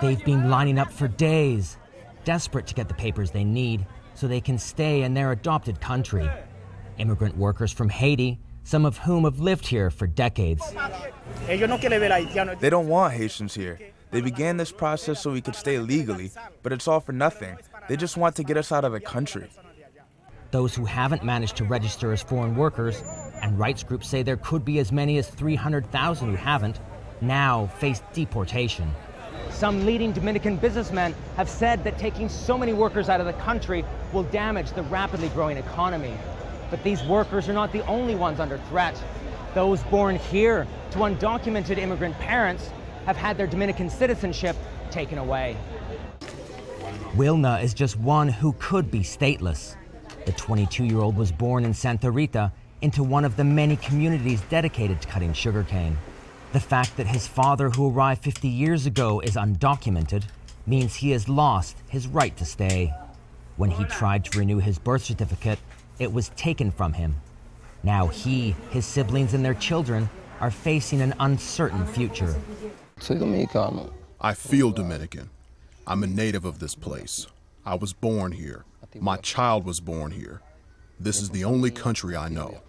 They've been lining up for days, desperate to get the papers they need so they can stay in their adopted country. Immigrant workers from Haiti, some of whom have lived here for decades. They don't want Haitians here. They began this process so we could stay legally, but it's all for nothing. They just want to get us out of the country. Those who haven't managed to register as foreign workers, and rights groups say there could be as many as 300,000 who haven't, now face deportation. Some leading Dominican businessmen have said that taking so many workers out of the country will damage the rapidly growing economy. But these workers are not the only ones under threat. Those born here to undocumented immigrant parents have had their Dominican citizenship taken away. Wilna is just one who could be stateless. The 22-year-old was born in Santa Rita into one of the many communities dedicated to cutting sugarcane. The fact that his father, who arrived 50 years ago, is undocumented means he has lost his right to stay. When he tried to renew his birth certificate, it was taken from him. Now he, his siblings, and their children are facing an uncertain future. I feel Dominican. I'm a native of this place. I was born here. My child was born here. This is the only country I know.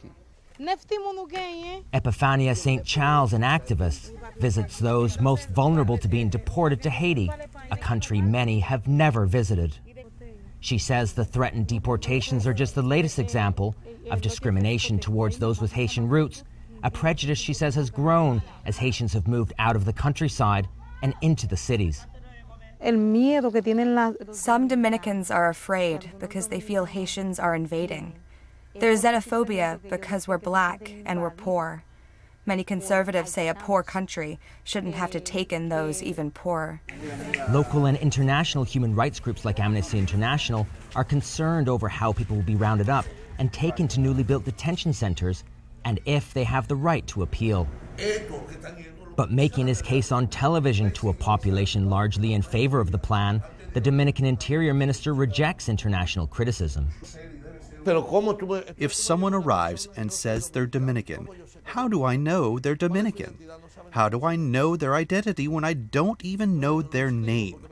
Epifania St. Charles, an activist, visits those most vulnerable to being deported to Haiti, a country many have never visited. She says the threatened deportations are just the latest example of discrimination towards those with Haitian roots, a prejudice she says has grown as Haitians have moved out of the countryside and into the cities. Some Dominicans are afraid because they feel Haitians are invading. There's xenophobia because we're black and we're poor. Many conservatives say a poor country shouldn't have to take in those even poorer. Local and international human rights groups like Amnesty International are concerned over how people will be rounded up and taken to newly built detention centers and if they have the right to appeal. But making his case on television to a population largely in favor of the plan, the Dominican Interior Minister rejects international criticism. If someone arrives and says they're Dominican, how do I know they're Dominican? How do I know their identity when I don't even know their name?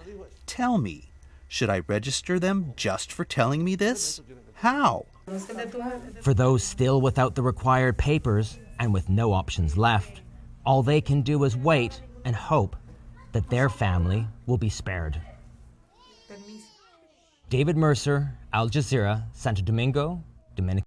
Tell me, should I register them just for telling me this? How? For those still without the required papers and with no options left, all they can do is wait and hope that their family will be spared. David Mercer, Al Jazeera, Santo Domingo, Dominican.